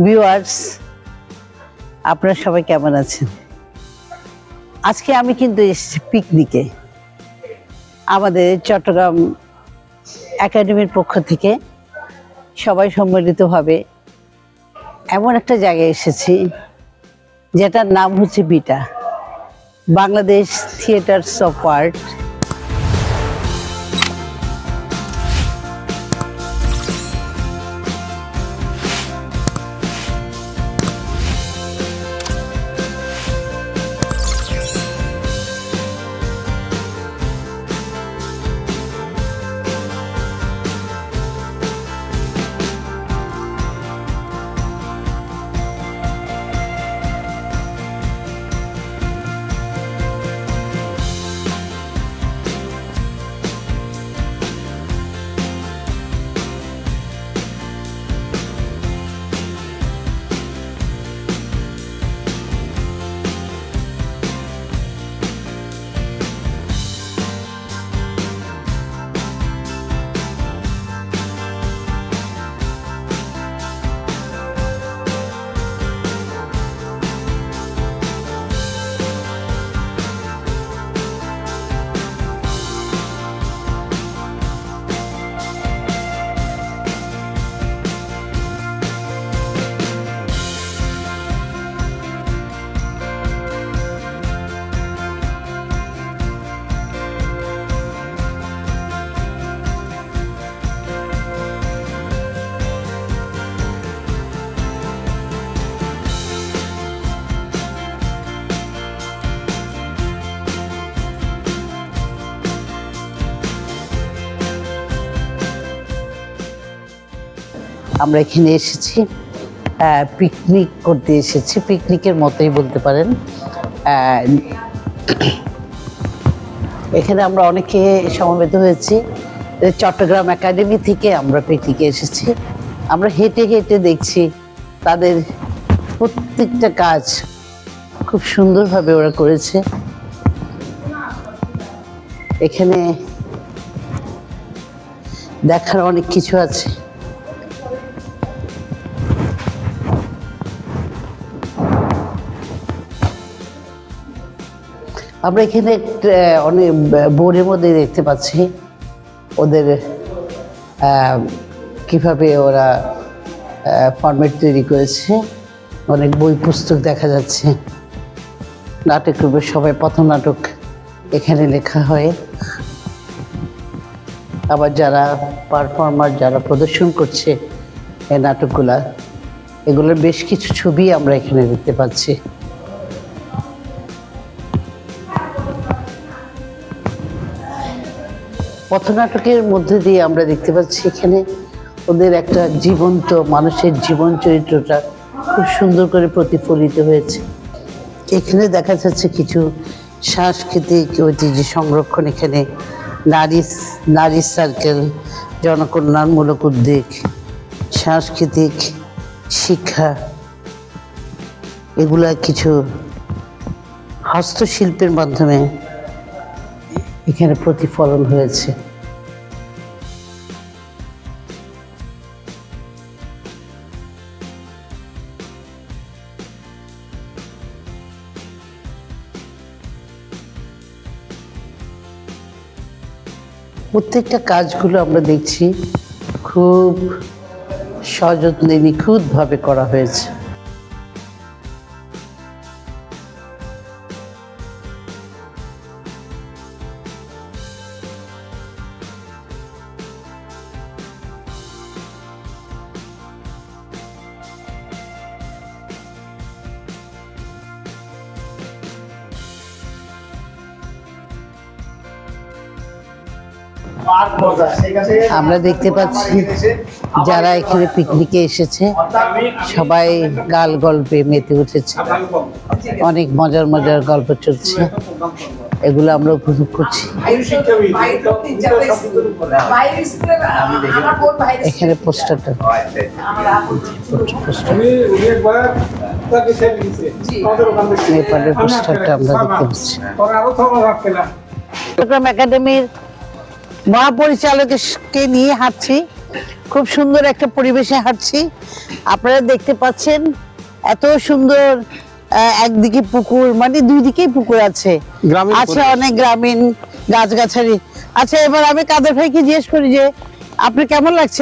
Viewers, আপনারা সবাই কেমন আছেন? আজকে আমি কিন্তু এসেছি পিকনিকে। আমাদের চট্টগ্রাম একাডেমির পক্ষ থেকে সবাই সম্মিলিতভাবে এমন একটা জায়গায় এসেছি যেটার নাম হচ্ছে beta, Bangladesh theatres of art. আমরা এখানে এসেছি পিকনিক করতে এসেছি, পিকনিকের মতোই বলতে পারেন। এখানে আমরা অনেকে সমবেত হয়েছি। চট্টগ্রাম একাডেমি থেকে আমরা পিকনিকে এসেছি। আমরা হেঁটে হেঁটে দেখছি তাদের প্রত্যেকটা কাজ খুব সুন্দরভাবে ওরা করেছে। এখানে দেখার অনেক কিছু আছে। আমরা এখানে অনেক বোর্ডের মধ্যে দেখতে পাচ্ছি ওদের কিভাবে ওরা ফরম্যাট তৈরি করেছে। অনেক বই পুস্তক দেখা যাচ্ছে। নাটক রূপে সবাই পথনাটক এখানে লেখা হয়। আবার যারা পারফর্মার, যারা প্রদর্শন করছে এই নাটকগুলা, এগুলোর বেশ কিছু ছবি আমরা এখানে দেখতে পাচ্ছি। পথনাটকের মধ্যে দিয়ে আমরা দেখতে পাচ্ছি এখানে ওদের একটা জীবন্ত মানুষের জীবন চরিত্রটা খুব সুন্দর করে প্রতিফলিত হয়েছে। এখানে দেখা যাচ্ছে কিছু সাংস্কৃতিক ঐতিহ্য সংরক্ষণ। এখানে নারী সার্কেল, জনকল্যাণমূলক উদ্যোগ, সাংস্কৃতিক শিক্ষা, এগুলা কিছু হস্তশিল্পের মাধ্যমে এখানে প্রতিফলন হয়েছে। প্রত্যেকটা কাজগুলো আমরা দেখছি খুব সযত্নে নিখুঁতভাবে করা হয়েছে। আমরা দেখতে পাচ্ছি যারা এখানে পিকনিকে এসেছে সবাই গাল গল্পে মেতে উঠেছে। অনেক মজার মজার গল্প চলছে, এগুলো আমরা উপভোগ করছি। এখানে পোস্টারটা নেপালের পোস্টারটা আমরা দেখতে পাচ্ছি। চট্টগ্রাম একাডেমির মহাপরিচালককে নিয়ে হাঁটছি। খুব সুন্দর একটা পরিবেশে হাঁটছি। আপনারা দেখতে পাচ্ছেন এত সুন্দর, একদিকে পুকুর, মানে দুই দিকেই পুকুর আছে, আছে অনেক গ্রামীণ গাছগাছালি। আচ্ছা, এবার আমি কাদের ভাইকে জিজ্ঞেস করি যে আপনি কেমন লাগছে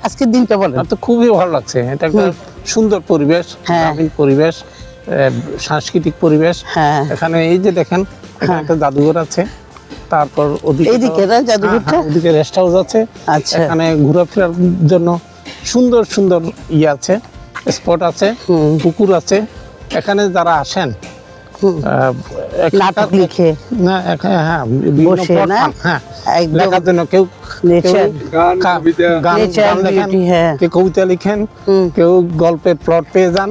আজকের দিনটা বলেন। তো খুবই ভালো লাগছে, এটা একটা সুন্দর পরিবেশ, গ্রামীণ পরিবেশ, সাংস্কৃতিক পরিবেশ। এখানে এই যে দেখেন এখানে একটা জাদুঘর আছে, তারপর ওদিকে জাদুঘরটা, ওদিকে রেস্ট হাউস আছে। আচ্ছা, এখানে ঘোরাফেরার জন্য সুন্দর সুন্দর ইয়ে আছে, স্পট আছে, পুকুর আছে। এখানে যারা আসেন নাটক লিখে লেখার জন্য কেউ কবিতা লিখেন, কেউ গল্পের প্লট পেয়ে যান।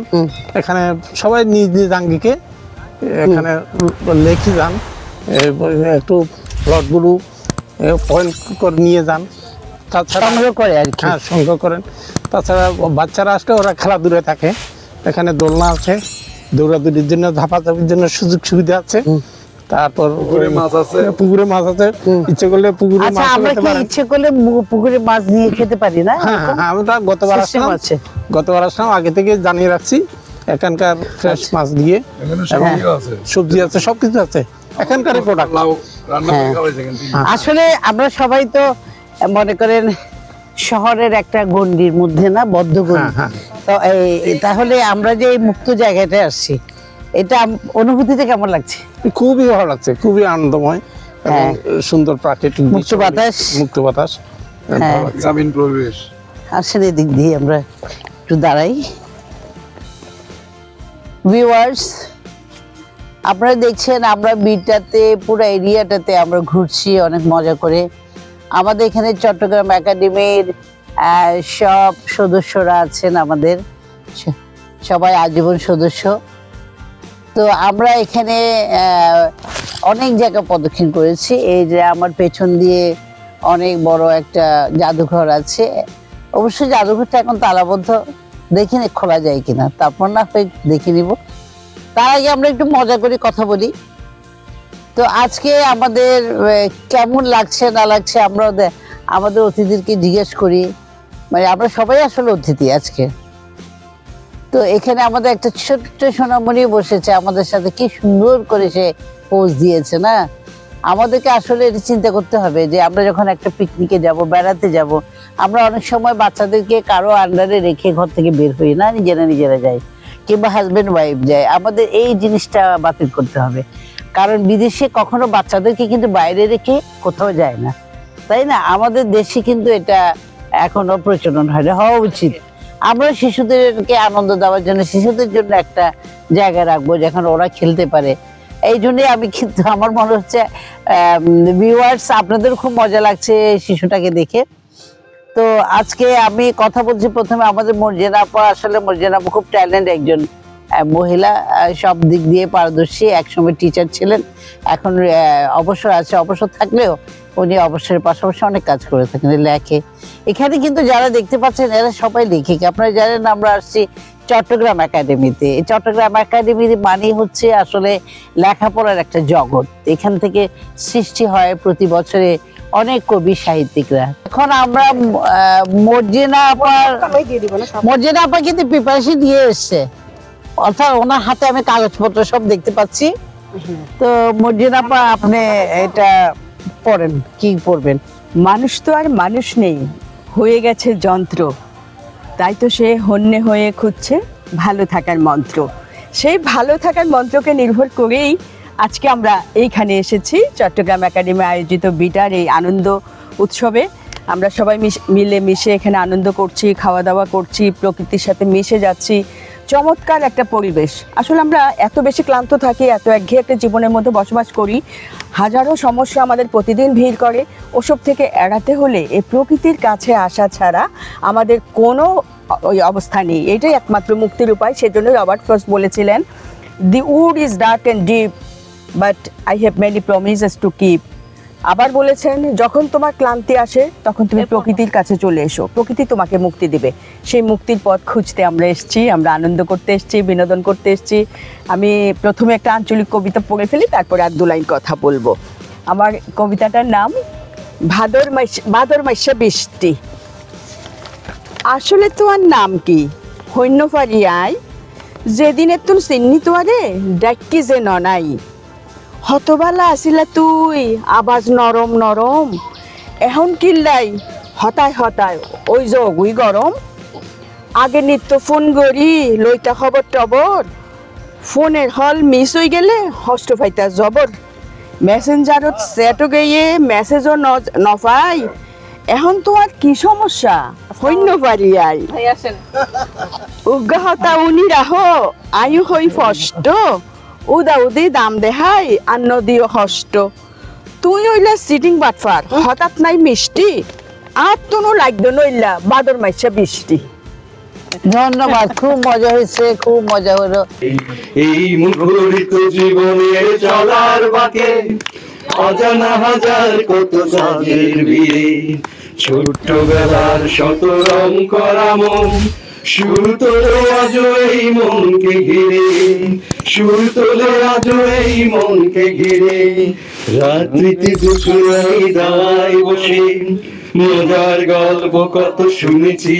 এখানে সবাই নিজ নিজ আঙ্গিকে এখানে লেখি যান, একটু প্লটগুলো পয়েন্ট করে নিয়ে যান, তাছাড়া সংগ্রহ করে আর কি, সংগ্রহ করেন। তাছাড়া বাচ্চারা আসলে ওরা খেলাধুলায় থাকে, এখানে দোলনা আছে, দৌড়াদৌড়ির জন্য, ধাপাধাপির জন্য সুযোগ সুবিধা আছে। তারপর পুকুরে মাছ আছে, ইচ্ছে করলে পুকুরে মাছ খেতে পারেন। ইচ্ছে করলে পুকুরে মাছ নিয়ে খেতে পারি না? আমরা গতবার আসলাম, আগে থেকে জানিয়ে রাখছি। এখানকার ফ্রেশ মাছ দিয়ে সবজি আছে, সবকিছু আছে এখানকার প্রোডাক্ট। আসলে আমরা সবাই তো মনে করেন শহরের একটা গণ্ডির মধ্যে না, বদ্ধ গণ্ডি। তো তাহলে আমরা যে এই মুক্ত জায়গাটায় আসছি, এটা অনুভূতিটা কেমন লাগছে? খুবই ভালো লাগছে, খুবই আনন্দময়, সুন্দর প্রাকৃতিক মুক্ত বাতাস, গ্রামীণ পরিবেশ। আসলে এদিক দিয়ে আমরা একটু দাঁড়াই। ভিউয়ার্স, আপনারা দেখছেন আমরা বিটাতে, পুরো এরিয়াটাতে আমরা ঘুরছি অনেক মজা করে। আমাদের এখানে চট্টগ্রাম একাডেমির সব সদস্যরা আছেন, আমাদের সবাই আজীবন সদস্য। তো আমরা এখানে অনেক জায়গা প্রদক্ষিণ করেছি। এই যে আমার পেছন দিয়ে অনেক বড় একটা জাদুঘর আছে, অবশ্যই জাদুঘরটা এখন তালাবদ্ধ, দেখিনি খোলা যায় কিনা, তারপর না হয় দেখে নিব। তার আগে আমরা একটু মজা করে কথা বলি। তো আজকে আমাদের কেমন লাগছে না লাগছে আমরা আমাদের অতিথিদেরকে জিজ্ঞেস করি, মানে আমরা সবাই আসলে অতিথি আজকে। তো এখানে আমাদের একটা ছোট্ট সোনামণি বসেছে আমাদের সাথে, কি সুন্দর করে সে পোজ দিয়েছে না। আমাদেরকে আসলে এটা চিন্তা করতে হবে যে আমরা যখন একটা পিকনিকে যাব, বেড়াতে যাব, আমরা অনেক সময় বাচ্চাদেরকে কারো আন্ডারে রেখে ঘর থেকে বের হই না, নিজেরা যাই, কিংবা হাজবেন্ড ওয়াইফ যায়। আমাদের এই জিনিসটা বাতিল করতে হবে, কারণ বিদেশে কখনো বাচ্চাদেরকে কিন্তু বাইরে রেখে কোথাও যায় না, তাই না? আমাদের দেশে কিন্তু এটা এখনো প্রচলন হয় না, হওয়া উচিত। আমরা শিশুদেরকে আনন্দ দেওয়ার জন্য শিশুদের জন্য একটা জায়গা রাখবো যেখানে ওরা খেলতে পারে। এই জন্যই আমি কিন্তু, আমার মনে হচ্ছে ভিউয়ার্স আপনাদের খুব মজা লাগছে শিশুটাকে দেখে। তো আজকে আমি কথা বলছি প্রথমে আমাদের মর্জিনা আপা। আসলে মর্জিনা আপা খুব ট্যালেন্ট একজন মহিলা, সব দিক দিয়ে পারদর্শী। একসময় টিচার ছিলেন, এখন অবসর আছে। অবসর থাকলেও উনি অবসরের পাশাপাশি অনেক কাজ করে থাকেন, লেখে। এখানে কিন্তু যারা দেখতে পাচ্ছেন এরা সবাই লেখিকা। আপনারা জানেন আমরা আসছি চট্টগ্রাম একাডেমিতে। চট্টগ্রাম একাডেমি মানে হচ্ছে আসলে লেখাপড়ার একটা জগৎ। এখান থেকে সৃষ্টি হয় প্রতি বছরে অনেক কবি সাহিত্যিকরা। এখন আমরা মর্জিনা আপা কিন্তু প্রিপারেশন দিয়ে এসছে, অর্থাৎ ওনার হাতে আমি কাগজপত্র সব দেখতে পাচ্ছি। তো মর্জিনা আপা, আপনি এটা পড়েন, কি পড়বেন? মানুষ তো আর মানুষ নেই, হয়ে গেছে যন্ত্র, তাই তো সে হন্যে হয়ে খুঁজছে ভালো থাকার মন্ত্র। সেই ভালো থাকার মন্ত্রকে নির্ভর করেই আজকে আমরা এইখানে এসেছি, চট্টগ্রাম একাডেমি আয়োজিত বিটার এই আনন্দ উৎসবে। আমরা সবাই মিলে মিশে এখানে আনন্দ করছি, খাওয়া দাওয়া করছি, প্রকৃতির সাথে মিশে যাচ্ছি। চমৎকার একটা পরিবেশ। আসলে আমরা এত বেশি ক্লান্ত থাকি, এত একঘেয়ে একটা জীবনের মধ্যে বসবাস করি, হাজারো সমস্যা আমাদের প্রতিদিন ভিড় করে। ওসব থেকে এড়াতে হলে এই প্রকৃতির কাছে আসা ছাড়া আমাদের কোনো ওই অবস্থা নেই। এটাই একমাত্র মুক্তির উপায়। সেজন্যই রবার্ট ফ্রস্ট বলেছিলেন, the wood is dark and deep, but I have many promises to keep. আবার বলেছেন, যখন তোমার ক্লান্তি আসে তখন তুমি প্রকৃতির কাছে চলে এসো, প্রকৃতি তোমাকে মুক্তি দিবে। সেই মুক্তির পথ খুঁজতে আমরা এসেছি, আমরা আনন্দ করতে এসেছি, বিনোদন করতে এসেছি। আমি প্রথমে একটা আঞ্চলিক কবিতা পড়ে ফেলি, তারপরে আর দু লাইন কথা বলবো। আমার কবিতাটার নাম ভাদর মাসে বৃষ্টি। আসলে তোমার নাম কি? হইন্যপারি আই, যেদিনে তুন চিন্নি তোয়ারে ডাক্কি যে ননাই। হতবালা আসিলা তুই, আবাজ নরম নরম, এখন কিল্লাই হতায় হতায় ওই যে অগুই গরম। আগে নিত্য ফোন করি লইতা খবর টবর, ফোনের হল মিস হয়ে গেলে হষ্ট ফাইতা জবর। মেসেঞ্জারত চ্যাটও গিয়ে মেসেজও নপাই, এখন তোমার কি সমস্যা? হইন্য পারি আই উগ্গাহতা উনি রাহো আয়ু হই ফষ্ট, উদা উদি দাম দেহাই আর নদীও হষ্ট। তুই হইলা সিটিং বাটফার, হঠাৎ নাই মিষ্টি, আর তুনো লাগবে নইলা বাদর মাইসা বৃষ্টি। ধন্যবাদ, খুব মজা হয়েছে, খুব মজা হলো। এই মুখরিত জীবনের চলার বাকে অজানা হাজার কত সাজের ভিড়ে, ছোট্টবেলার শত রং করা মন সুর তোলে আজ এই মনকে ঘিরে, সুর তোলে আজ এই মনকে ঘিরে। রাত্রিতে দুপুরাই দাঁড়ায় বসে মজার গল্প কত শুনেছি,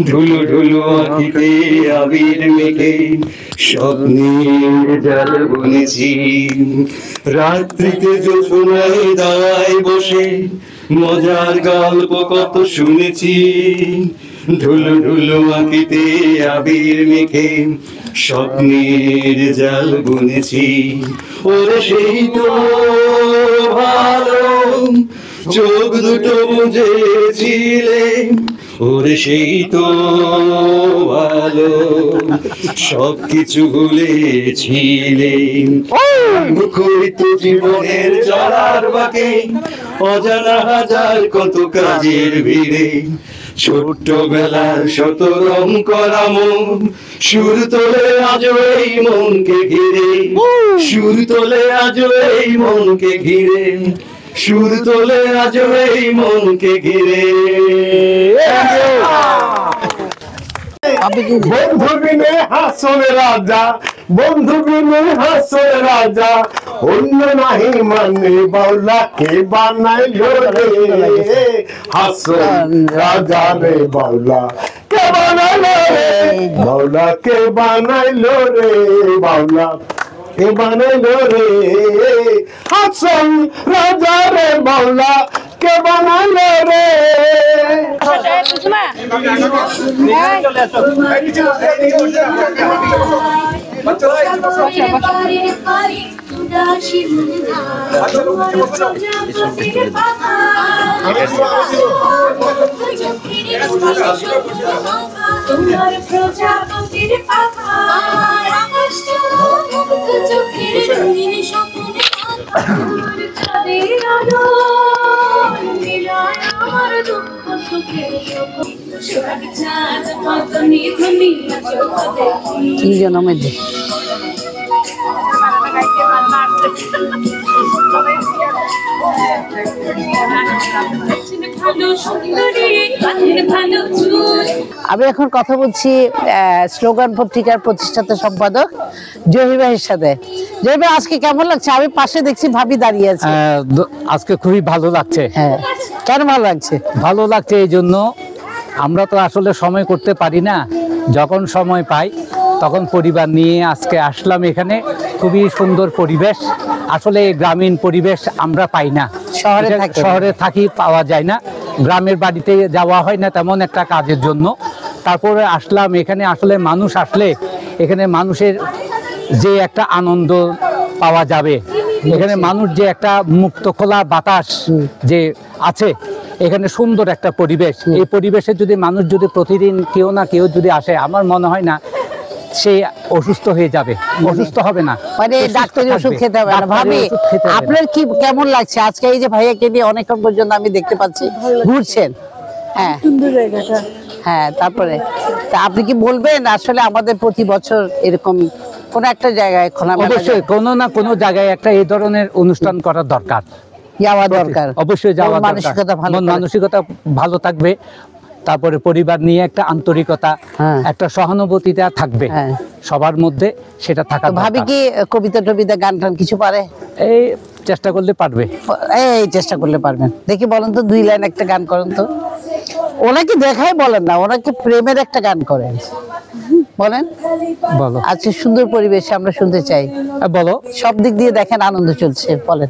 ঢুলু ঢুলু আঁখিতে আবির মেখে স্বপ্নের জাল বুনেছি। রাত্রিতে জোছনায় দাঁড়ায় বসে মজার গল্প কত শুনেছি, ঢুলু ঢুলু আঁখিতে আবির মেখে স্বপ্নের জাল বুনেছি। ওরে সেই তো ভালো চোখ দুটো বুঝেছিলে, ওরে সেই তো ভালো সবকিছু ভুলেছিলে। মুখরিত জীবনের চলার বাকে অজানা হাজার কত কাজের ভিড়ে, ছোট্টবেলার শত রং করা মন সুর তোলে আজ এই মনকে ঘিরে, সুর তোলে আজ এই মনকে ঘিরে, সুর তোলে আজ এই মনকে ঘিরে। বন্ধু বিনে হাসন রাজা, বন্ধু বিনে হাসন রাজা, অন্য নাহি মানে বাউলাকে বানাইলো রে। হাসন রাজা রে বাউলা কে বানাইলো রে, বাউলা কে বানাইলো রে, বাউলা কে বানাইলো রে। হাসন রাজা রে বাউলা কে বানাইলো রে। তোমার প্রজাপতির পাখা চোখের রঙিন স্বপ্নে তোমার ছাদের আলো মিলায় আমার দুঃখ সুখের সোহাগ চাঁদ কত নিধনি চোখ দেখি। কি জনমের দিন আমি এখন কথা বলছি স্লোগান পত্রিকার প্রতিষ্ঠাতা সম্পাদক জহির ভাইয়ের সাথে। জহির ভাই, আজকে কেমন লাগছে? আমি পাশে দেখছি ভাবি দাঁড়িয়ে আছে। আজকে খুবই ভালো লাগছে। হ্যাঁ, কেন ভালো লাগছে? ভালো লাগছে এই জন্য, আমরা তো আসলে সময় করতে পারি না, যখন সময় পাই তখন পরিবার নিয়ে আজকে আসলাম এখানে। খুবই সুন্দর পরিবেশ, আসলে গ্রামীণ পরিবেশ আমরা পাই না, শহরে থাকি পাওয়া যায় না, গ্রামের বাড়িতে যাওয়া হয় না তেমন একটা কাজের জন্য। তারপরে আসলাম এখানে, আসলে মানুষ আসলে এখানে মানুষের যে একটা আনন্দ পাওয়া যাবে, এখানে মানুষ যে একটা মুক্ত খোলা বাতাস যে আছে, এখানে সুন্দর একটা পরিবেশ। এই পরিবেশে যদি মানুষ যদি প্রতিদিন কেউ না কেউ যদি আসে, আমার মনে হয় না সে অসুস্থ হয়ে যাবে, অসুস্থ হবে না, মানে ডাক্তারি ওষুধ খেতে হবে না। ভাবি, আপনার কি কেমন লাগছে আজকে এই যে ভাইয়াকে নিয়ে অনেকক্ষণ পর্যন্ত আমি দেখতে পাচ্ছি ঘুরছেন? হ্যাঁ, সুন্দর জায়গাটা। হ্যাঁ, তারপরে তা আপনি কি বলবেন আসলে আমাদের প্রতি বছর এরকম কোন একটা জায়গায় অবশ্যই কোনো না কোনো জায়গায় একটা এই ধরনের অনুষ্ঠান করার দরকার, যাওয়া দরকার? অবশ্যই যাওয়া দরকার। মানসিকতা ভালো থাকবে, তারপরে পরিবার নিয়ে একটা আন্তরিকতা, একটা সহানুভূতিটা থাকবে সবার মধ্যে, সেটা থাকা দরকার। ভাবি কি কবিতা টবিতা গান টান কিছু পারে? এই চেষ্টা করলে পারবে, এই চেষ্টা করলে পারবেন। দেখি বলেন তো, 2 লাইন একটা গান করেন তো। ওনাকে দেখাই বলেন না, ওনাকে প্রেমের একটা গান করেন, বলেন। বলো। আজকে সুন্দর পরিবেশে আমরা শুনতে চাই, বলো। সব দিক দিয়ে দেখেন আনন্দ চলছে, বলেন।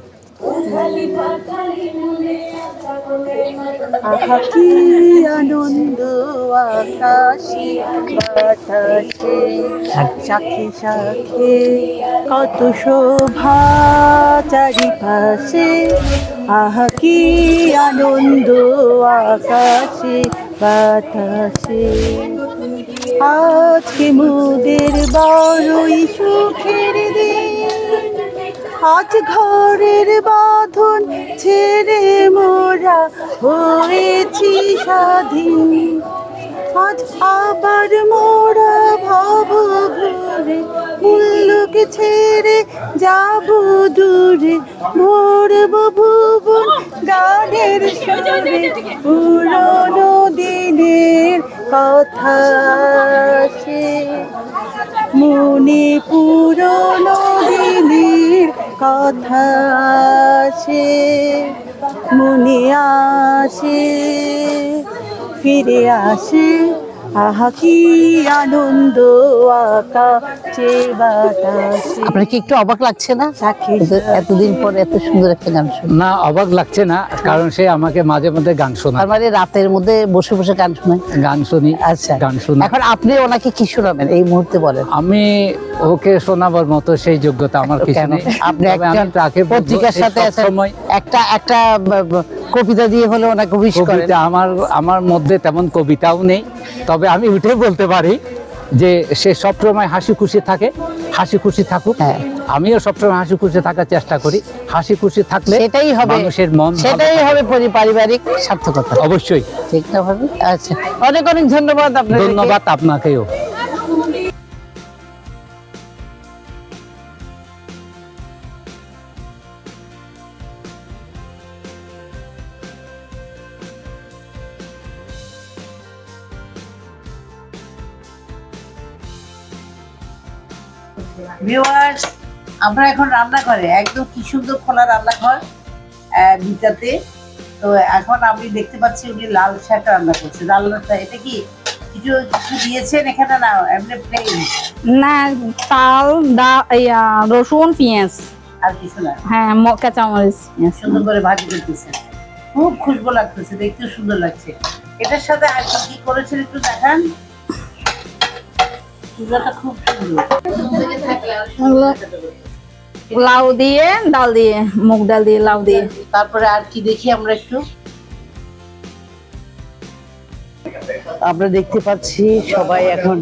আহা কি আনন্দ আকাশে বাতাসে, সাথে সাথে কত শোভা চারিপাশে। আহা কি আনন্দ আকাশে বাতাসে, আজকে মোদের বড়ই সুখের দিন। আজ ঘরের বাঁধন ছেড়ে মোরা হয়েছি স্বাধীন। আজ আবার মোরা ভাব ঘুরে, মুল্লুক ছেড়ে যাব দূরে। ভরব ভুবন গানের সুরে, পুরনো দিনের কথা সে মনে, পুরনো দিনের কথা সে মনে আসে, ফিরে আসে। আহা কি আনন্দ আকাশে বাতাসে। আপনার কি একটু অবাক লাগছে না এতদিন পরে এত সুন্দর একটা গান শুনে? না, অবাক লাগছে না, কারণ সে আমাকে মাঝে মধ্যে গান শোনায়। তার মানে রাতের মধ্যে বসে বসে গান শোনায়? গান শুনি। আচ্ছা, গান শুনি। এখন আপনি ওনাকে কি শোনাবেন এই মুহূর্তে, বলেন। আমি ওকে শোনাবার মতো সেই যোগ্যতা আমার কিছু কেন? নেই। আপনি তবে একজন আমি তাকে বলবো পত্রিকার সে সাথে আছেন, সবসময় একটা একটা কবিতা দিয়ে হলে ওনাকে উইশ করেন। কবিতা, আমার মধ্যে তেমন কবিতাও নেই, তবে আমি উঠে বলতে পারি যে সে সবসময় হাসি খুশি থাকে, হাসি খুশি থাকুক। হ্যাঁ। আমিও সবসময় হাসি খুশি থাকার চেষ্টা করি। হাসি খুশি থাকলে সেটাই হবে মানুষের মন ভালো সেটাই থাকে। হবে পারিবারিক সার্থকতা। অবশ্যই। ঠিক না ভাবি? আচ্ছা, অনেক অনেক ধন্যবাদ আপনাকে। ধন্যবাদ আপনাকেও। ভিউয়ার্স, আমরা এখন রান্না করে একদম কি সুন্দর খোলা রান্নাঘর ভিটাতে। তো এখন আমি দেখতে পাচ্ছি উনি লাল শাক রান্না করছে। রান্নাটা এটা কি কিছু কিছু দিয়েছেন এখানে, না এমনি প্লেন? না, তাল রসুন পেঁয়াজ, আর কিছু না? হ্যাঁ কাঁচামরিচ। সুন্দর করে ভাজি করতেছেন, খুব খুশবু লাগতেছে, দেখতেও সুন্দর লাগছে। এটার সাথে আর কি কি করেছেন একটু দেখান। চুলাটা খুব সুন্দর। লাউ দিয়ে, ডাল দিয়ে, মুগ ডাল দিয়ে, লাউ দিয়ে। তারপরে আর কি দেখি আমরা একটু। আমরা দেখতে পাচ্ছি সবাই এখন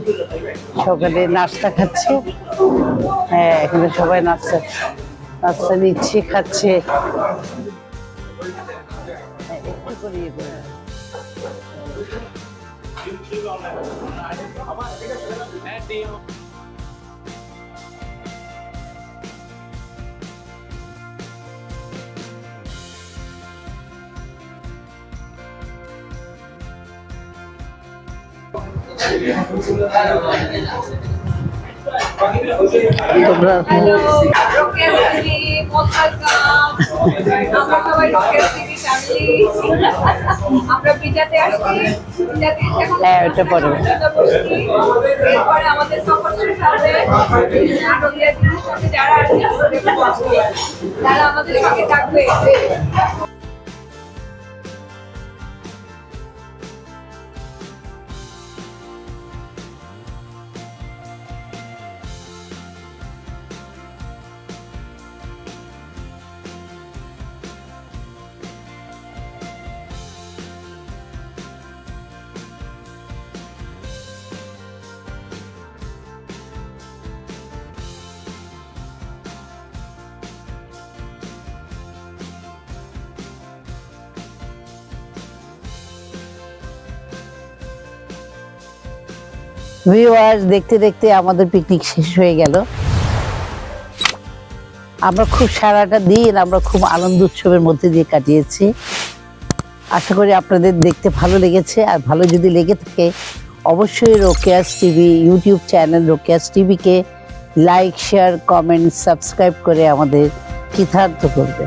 সকালে নাস্তা খাচ্ছে। হ্যাঁ, এখানে সবাই নাস্তা নিচ্ছে, খাচ্ছে। একটু করে ইয়ে করে। তোমরা হ্যাঁ, ওটা পরে আমাদের সফর শুরু হবে। যারা আমাদের সঙ্গে থাকবে। ভিউয়ার্স, দেখতে দেখতে আমাদের পিকনিক শেষ হয়ে গেল। আমরা খুব সারাটা দিন আমরা খুব আনন্দ উৎসবের মধ্যে দিয়ে কাটিয়েছি। আশা করি আপনাদের দেখতে ভালো লেগেছে। আর ভালো যদি লেগে থাকে অবশ্যই Rokeya's TV YouTube channel Rokeya's টিভিকে লাইক, শেয়ার, কমেন্ট, সাবস্ক্রাইব করে আমাদের কৃতার্থ করবে।